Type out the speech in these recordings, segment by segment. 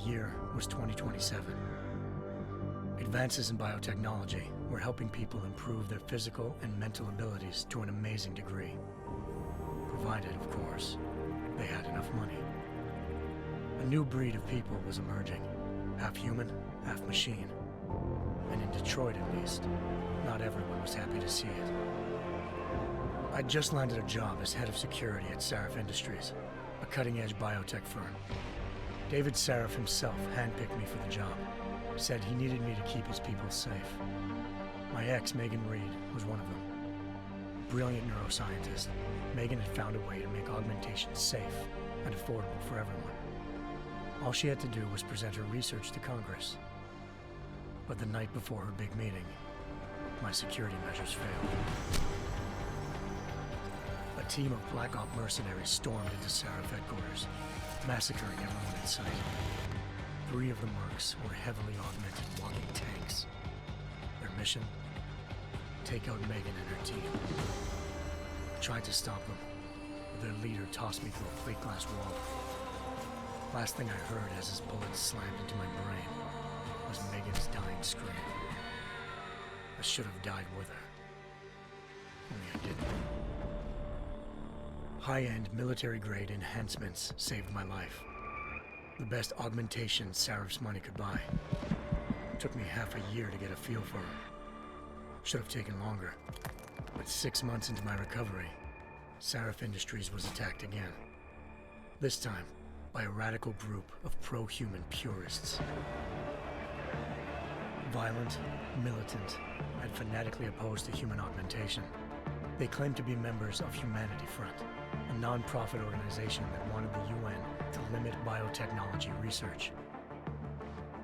year was 2027. Advances in biotechnology were helping people improve their physical and mental abilities to an amazing degree. Provided, of course, they had enough money. A new breed of people was emerging, half human, half machine. And in Detroit, at least, not everyone was happy to see it. I'd just landed a job as head of security at Sarif Industries, a cutting-edge biotech firm. David Sarif himself handpicked me for the job, said he needed me to keep his people safe. My ex, Megan Reed, was one of them. Brilliant neuroscientist, Megan had found a way to make augmentation safe and affordable for everyone. All she had to do was present her research to Congress. But the night before her big meeting, my security measures failed. A team of Black Op mercenaries stormed into Sarif headquarters, massacring everyone in sight. 3 of the mercs were heavily augmented walking tanks. Their mission? Take out Megan and her team. I tried to stop them, but their leader tossed me through a plate glass wall. Last thing I heard as his bullets slammed into my brain was Megan's dying scream. I should have died with her. Only I didn't. High-end military-grade enhancements saved my life. The best augmentation Sarif's money could buy. It took me half a year to get a feel for her. Should have taken longer. But 6 months into my recovery, Sarif Industries was attacked again. This time, by a radical group of pro-human purists. Violent, militant, and fanatically opposed to human augmentation. They claimed to be members of Humanity Front, a non-profit organization that wanted the UN to limit biotechnology research.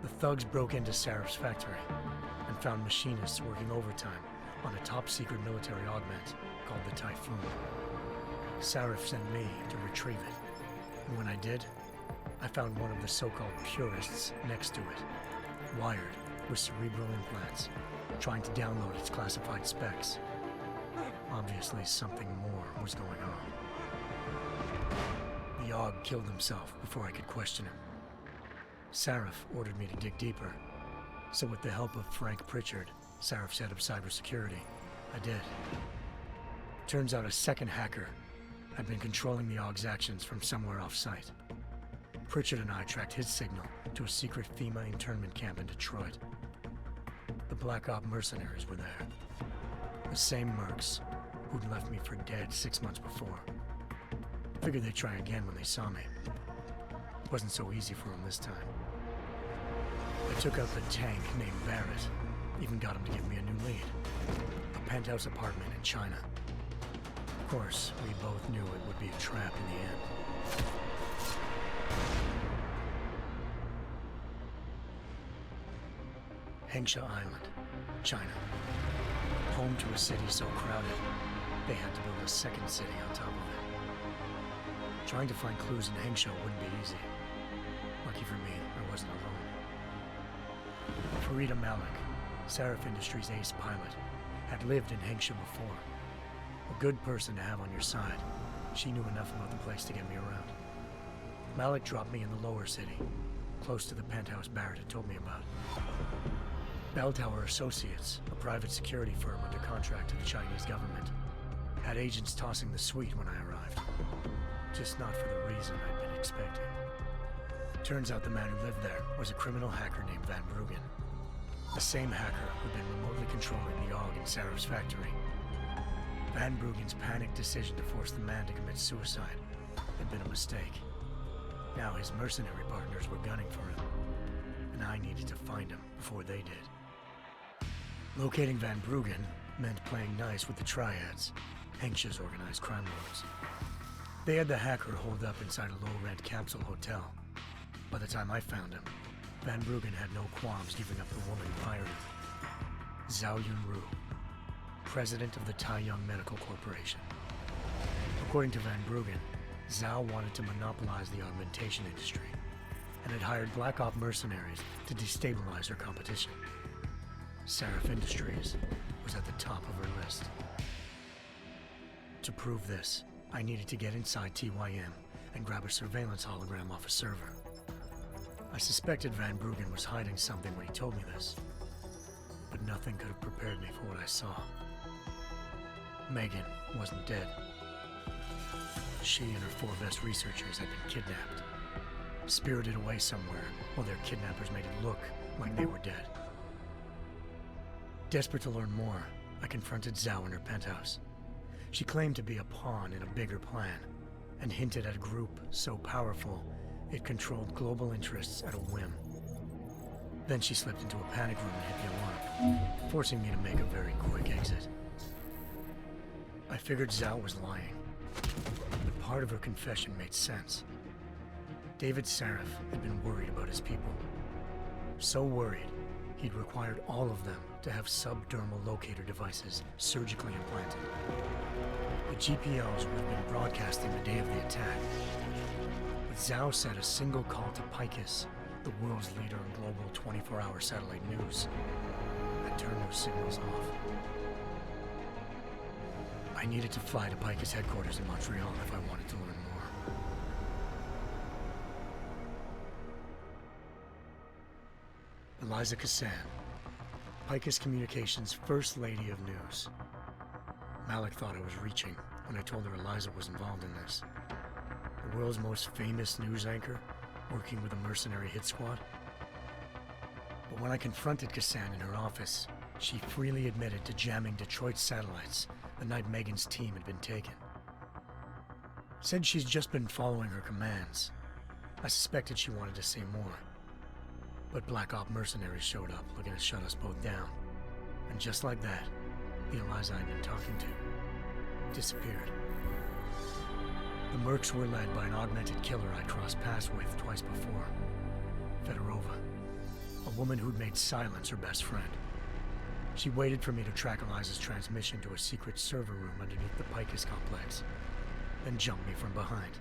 The thugs broke into Sarif's factory and found machinists working overtime on a top-secret military augment called the Typhoon. Sarif sent me to retrieve it, and when I did, I found one of the so-called purists next to it, wired with cerebral implants, trying to download its classified specs. Obviously, something more was going on. The Aug killed himself before I could question him. Sarif ordered me to dig deeper, so with the help of Frank Pritchard, Sarif's head of cybersecurity, I did. Turns out a second hacker had been controlling the Aug's actions from somewhere off-site. Pritchard and I tracked his signal to a secret FEMA internment camp in Detroit. The Black Op mercenaries were there. The same mercs who'd left me for dead 6 months before. Figured they'd try again when they saw me. Wasn't so easy for them this time. I took out the tank named Barrett, even got him to give me a new lead. A penthouse apartment in China. Of course, we both knew it would be a trap in the end. Hengsha Island, China. Home to a city so crowded, they had to build a second city on top of it. Trying to find clues in Hengsha wouldn't be easy. Lucky for me, I wasn't alone. Farida Malik, Sarif Industries' ace pilot, had lived in Hengsha before. A good person to have on your side. She knew enough about the place to get me around. Malik dropped me in the lower city, close to the penthouse Barrett had told me about. Bell Tower Associates, a private security firm under contract to the Chinese government, had agents tossing the suite when I arrived. Just not for the reason I'd been expecting. Turns out the man who lived there was a criminal hacker named Van Bruggen. The same hacker who'd been remotely controlling the Aug in Sarif's factory. Van Bruggen's panicked decision to force the man to commit suicide had been a mistake. Now his mercenary partners were gunning for him, and I needed to find him before they did. Locating Van Bruggen meant playing nice with the Triads, Hengsha's organized crime lords. They had the hacker holed up inside a low-rent capsule hotel. By the time I found him, Van Bruggen had no qualms giving up the woman who hired him. Zhao Yunru, president of the Taiyang Medical Corporation. According to Van Bruggen, Zhao wanted to monopolize the augmentation industry and had hired Black Op mercenaries to destabilize her competition. Sarif Industries was at the top of her list. To prove this, I needed to get inside TYM and grab a surveillance hologram off a server. I suspected Van Bruggen was hiding something when he told me this, but nothing could have prepared me for what I saw. Megan wasn't dead. She and her 4 best researchers had been kidnapped, spirited away somewhere while their kidnappers made it look like they were dead. Desperate to learn more, I confronted Zhao in her penthouse. She claimed to be a pawn in a bigger plan, and hinted at a group so powerful it controlled global interests at a whim. Then she slipped into a panic room and hit the alarm, forcing me to make a very quick exit. I figured Zhao was lying, but part of her confession made sense. David Sarif had been worried about his people. So worried, he'd required all of them to have subdermal locator devices surgically implanted. The GPLs would have been broadcasting the day of the attack. But Zhao said a single call to Picus, the world's leader in global 24-hour satellite news, had turned those signals off. I needed to fly to Picus headquarters in Montreal if I wanted to learn more. Eliza Cassan, Picus Communications' First Lady of News. Malik thought I was reaching when I told her Eliza was involved in this. The world's most famous news anchor, working with a mercenary hit squad. But when I confronted Cassan in her office, she freely admitted to jamming Detroit's satellites the night Megan's team had been taken. Said she's just been following her commands. I suspected she wanted to say more. But Black Op mercenaries showed up looking to shut us both down. And just like that, the Eliza I'd been talking to disappeared. The Mercs were led by an augmented killer I'd crossed paths with twice before, Fedorova, a woman who'd made silence her best friend. She waited for me to track Eliza's transmission to a secret server room underneath the Picus complex, then jumped me from behind.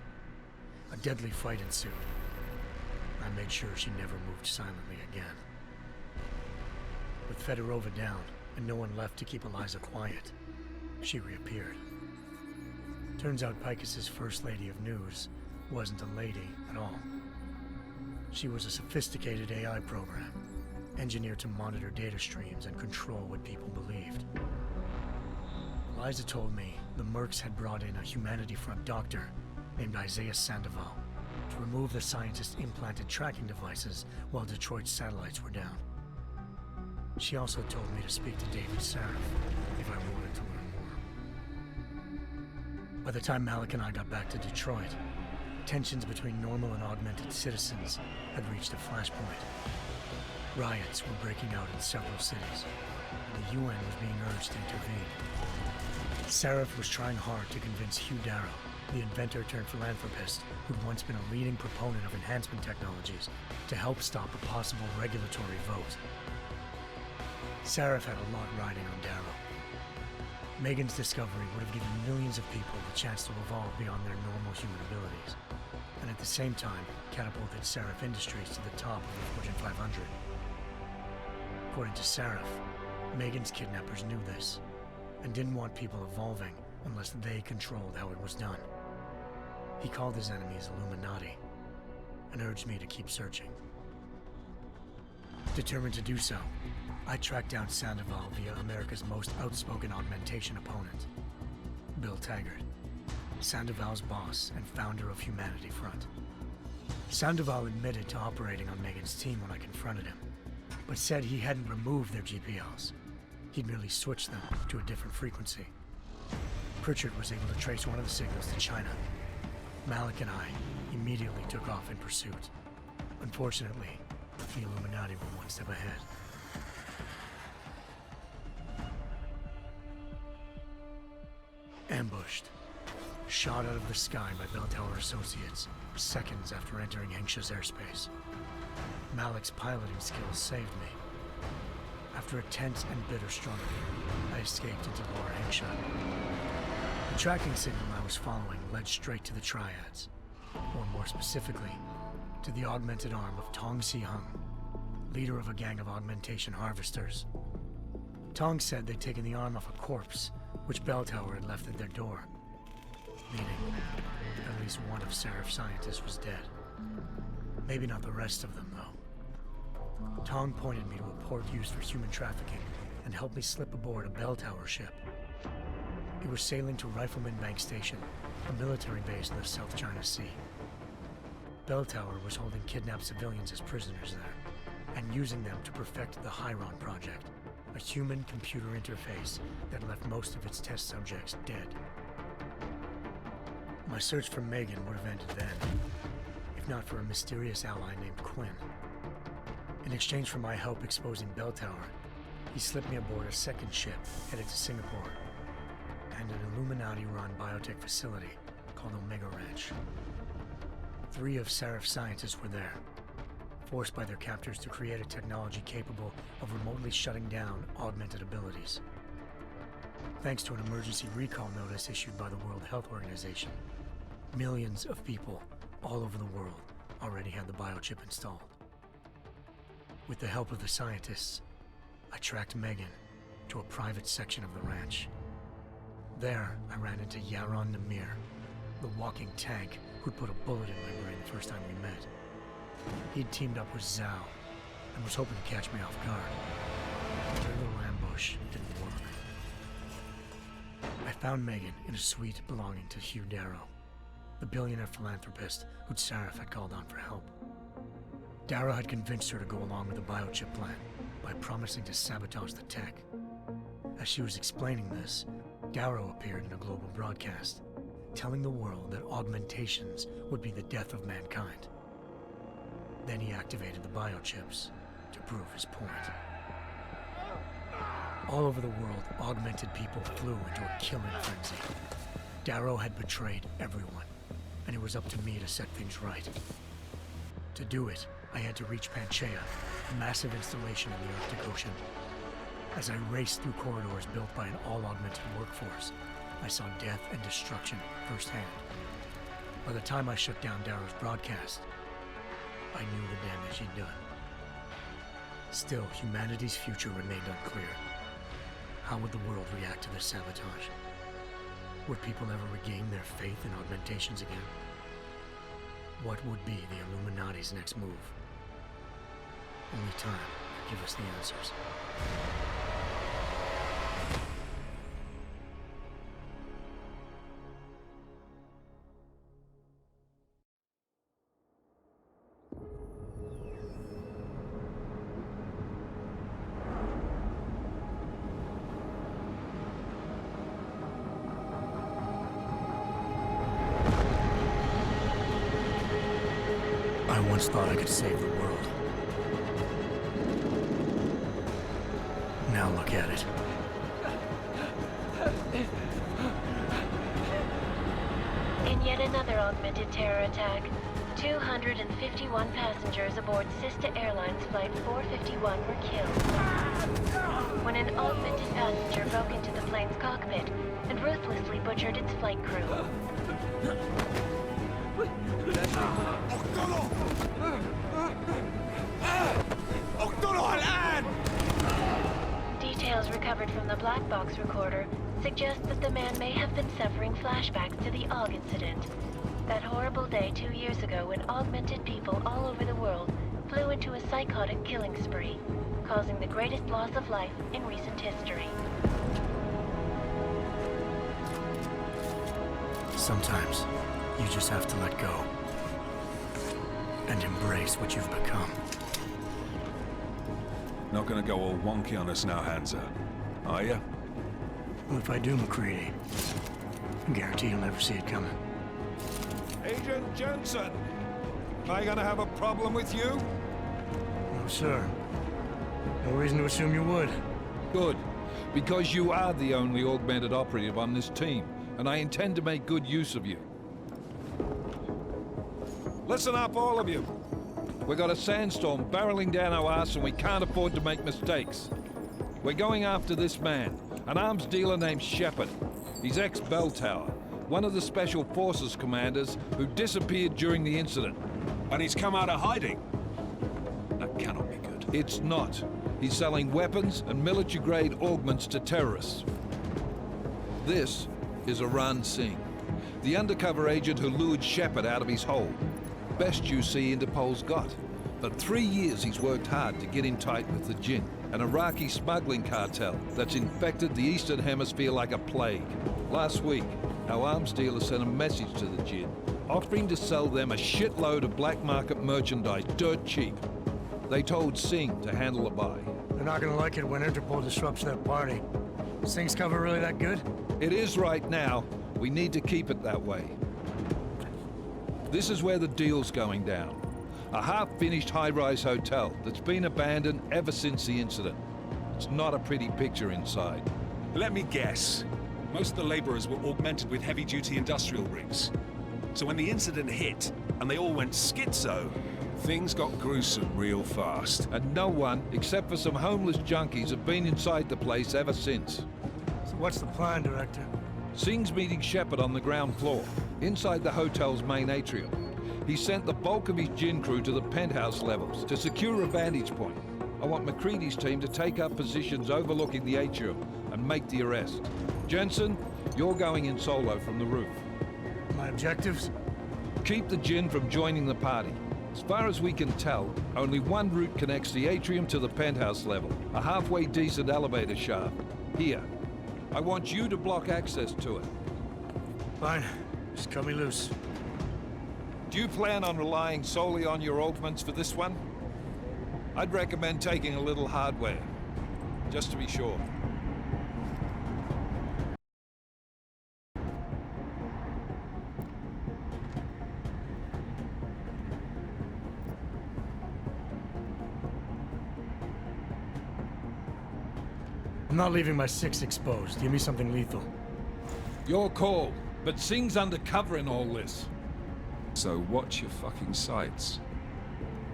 A deadly fight ensued. I made sure she never moved silently again. With Fedorova down and no one left to keep Eliza quiet, she reappeared. Turns out Picus's First Lady of News wasn't a lady at all. She was a sophisticated AI program, engineered to monitor data streams and control what people believed. Eliza told me the Mercs had brought in a Humanity Front doctor named Isaiah Sandoval to remove the scientist's implanted tracking devices while Detroit's satellites were down. She also told me to speak to David Sarif if I wanted to learn more. By the time Malik and I got back to Detroit, tensions between normal and augmented citizens had reached a flashpoint. Riots were breaking out in several cities, and the UN was being urged to intervene. Sarif was trying hard to convince Hugh Darrow, the inventor turned philanthropist who'd once been a leading proponent of enhancement technologies, to help stop a possible regulatory vote. Sarif had a lot riding on Darrow. Megan's discovery would have given millions of people the chance to evolve beyond their normal human abilities, and at the same time catapulted Sarif Industries to the top of the Fortune 500. According to Sarif, Megan's kidnappers knew this, and didn't want people evolving unless they controlled how it was done. He called his enemies Illuminati, and urged me to keep searching. Determined to do so, I tracked down Sandoval via America's most outspoken augmentation opponent, Bill Taggart, Sandoval's boss and founder of Humanity Front. Sandoval admitted to operating on Megan's team when I confronted him, but said he hadn't removed their GPLs. He'd merely switched them to a different frequency. Pritchard was able to trace one of the signals to China. Malik and I immediately took off in pursuit. Unfortunately, the Illuminati were one step ahead. Ambushed. Shot out of the sky by Bell Tower Associates, seconds after entering Hengsha's airspace. Malik's piloting skills saved me. After a tense and bitter struggle, I escaped into Lower Hengsha. The tracking signal I was following led straight to the Triads, or more specifically, to the augmented arm of Tong Si-hung, leader of a gang of augmentation harvesters. Tong said they'd taken the arm off a corpse, which Bell Tower had left at their door, meaning at least one of Sarif's scientists was dead. Maybe not the rest of them, though. Tong pointed me to a port used for human trafficking and helped me slip aboard a bell tower ship. It was sailing to Rifleman Bank Station, a military base in the South China Sea. Bell Tower was holding kidnapped civilians as prisoners there, and using them to perfect the Chiron Project, a human-computer interface that left most of its test subjects dead. My search for Megan would have ended then, if not for a mysterious ally named Quinn. In exchange for my help exposing Bell Tower, he slipped me aboard a second ship headed to Singapore and an Illuminati-run biotech facility called Omega Ranch. 3 of Serif's scientists were there, forced by their captors to create a technology capable of remotely shutting down augmented abilities. Thanks to an emergency recall notice issued by the World Health Organization, millions of people all over the world already had the biochip installed. With the help of the scientists, I tracked Megan to a private section of the ranch. There, I ran into Yaron Namir, the walking tank who'd put a bullet in my brain the first time we met. He'd teamed up with Zhao and was hoping to catch me off guard. Their little ambush didn't work. I found Megan in a suite belonging to Hugh Darrow, the billionaire philanthropist who'd Sarif had called on for help. Darrow had convinced her to go along with the biochip plan by promising to sabotage the tech. As she was explaining this, Darrow appeared in a global broadcast, telling the world that augmentations would be the death of mankind. Then he activated the biochips to prove his point. All over the world, augmented people flew into a killing frenzy. Darrow had betrayed everyone, and it was up to me to set things right. To do it, I had to reach Panchaea, a massive installation in the Arctic Ocean. As I raced through corridors built by an all-augmented workforce, I saw death and destruction firsthand. By the time I shut down Darrow's broadcast, I knew the damage he'd done. Still, humanity's future remained unclear. How would the world react to this sabotage? Would people ever regain their faith in augmentations again? What would be the Illuminati's next move? Only time will give us the answers. I once thought I could save the world. Now look at it. In yet another augmented terror attack, 251 passengers aboard sister airlines Flight 451 were killed when an augmented passenger broke into the plane's cockpit and ruthlessly butchered its flight crew. Details recovered from the black box recorder suggest that the man may have been suffering flashbacks to the AUG incident. That horrible day 2 years ago when augmented people all over the world flew into a psychotic killing spree, causing the greatest loss of life in recent history. Sometimes, you just have to let go. And embrace what you've become. Not gonna go all wonky on us now, Hansa, are you? Well, if I do, McCready, I guarantee you'll never see it coming. Agent Jensen! Am I gonna have a problem with you? No, sir. No reason to assume you would. Good. Because you are the only augmented operative on this team, and I intend to make good use of you. Listen up, all of you. We got a sandstorm barreling down our ass and we can't afford to make mistakes. We're going after this man, an arms dealer named Shepard. He's ex-Bell Tower, one of the Special Forces commanders who disappeared during the incident. And he's come out of hiding? That cannot be good. It's not. He's selling weapons and military-grade augments to terrorists. This is Aran Singh, the undercover agent who lured Shepard out of his hole. Best you see Interpol's got. For 3 years he's worked hard to get in tight with the Jinn, an Iraqi smuggling cartel that's infected the Eastern Hemisphere like a plague. Last week, our arms dealer sent a message to the Jinn, offering to sell them a shitload of black market merchandise dirt cheap. They told Singh to handle the buy. They're not gonna like it when Interpol disrupts their party. Singh's cover really that good? It is right now. We need to keep it that way. This is where the deal's going down. A half-finished high-rise hotel that's been abandoned ever since the incident. It's not a pretty picture inside. Let me guess. Most of the laborers were augmented with heavy-duty industrial rigs. So when the incident hit, and they all went schizo, things got gruesome real fast. And no one, except for some homeless junkies, have been inside the place ever since. So what's the plan, Director? Singh's meeting Shepard on the ground floor, inside the hotel's main atrium. He sent the bulk of his Jinn crew to the penthouse levels to secure a vantage point. I want McCready's team to take up positions overlooking the atrium and make the arrest. Jensen, you're going in solo from the roof. My objectives? Keep the Jinn from joining the party. As far as we can tell, only one route connects the atrium to the penthouse level, a halfway decent elevator shaft. Here. I want you to block access to it. Fine. Just cut me loose. Do you plan on relying solely on your augments for this one? I'd recommend taking a little hardware, just to be sure. I'm not leaving my 6 exposed. Give me something lethal. Your call, but Singh's undercover in all this. So watch your fucking sights.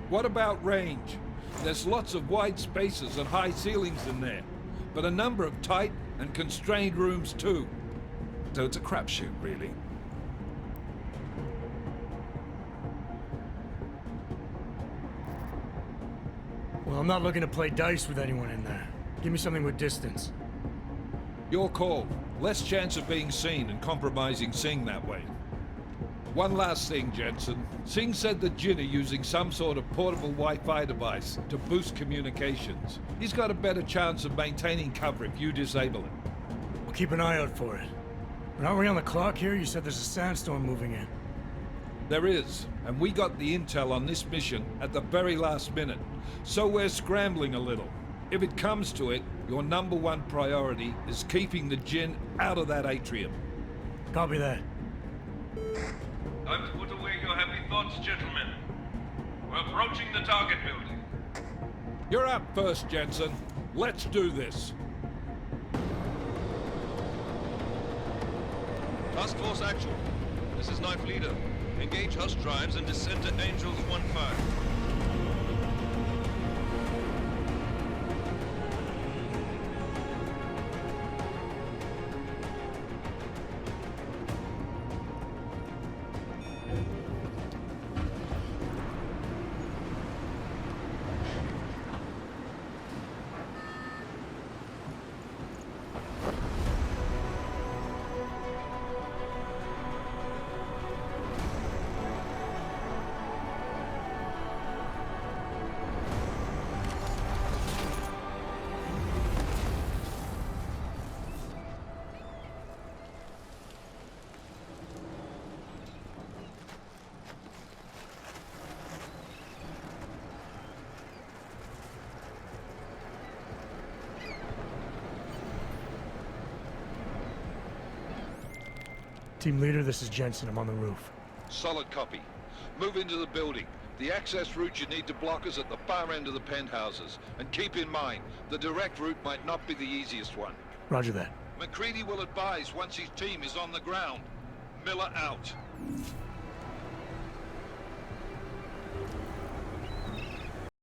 What about range? There's lots of wide spaces and high ceilings in there, but a number of tight and constrained rooms too. So it's a crapshoot, really. Well, I'm not looking to play dice with anyone in there. Give me something with distance. Your call. Less chance of being seen and compromising Singh that way. One last thing, Jensen. Singh said the Jinn are using some sort of portable Wi-Fi device to boost communications. He's got a better chance of maintaining cover if you disable it. We'll keep an eye out for it. But aren't we on the clock here? You said there's a sandstorm moving in. There is, and we got the intel on this mission at the very last minute. So we're scrambling a little. If it comes to it, your #1 priority is keeping the Jinn out of that atrium. Copy that. Time to put away your happy thoughts, gentlemen. We're approaching the target building. You're up first, Jensen. Let's do this. Task Force Actual. This is Knife Leader. Engage Hush drives and descend to Angels 1-5. Team leader, this is Jensen. I'm on the roof. Solid copy. Move into the building. The access route you need to block is at the far end of the penthouses. And keep in mind, the direct route might not be the easiest one. Roger that. McCready will advise once his team is on the ground. Miller out.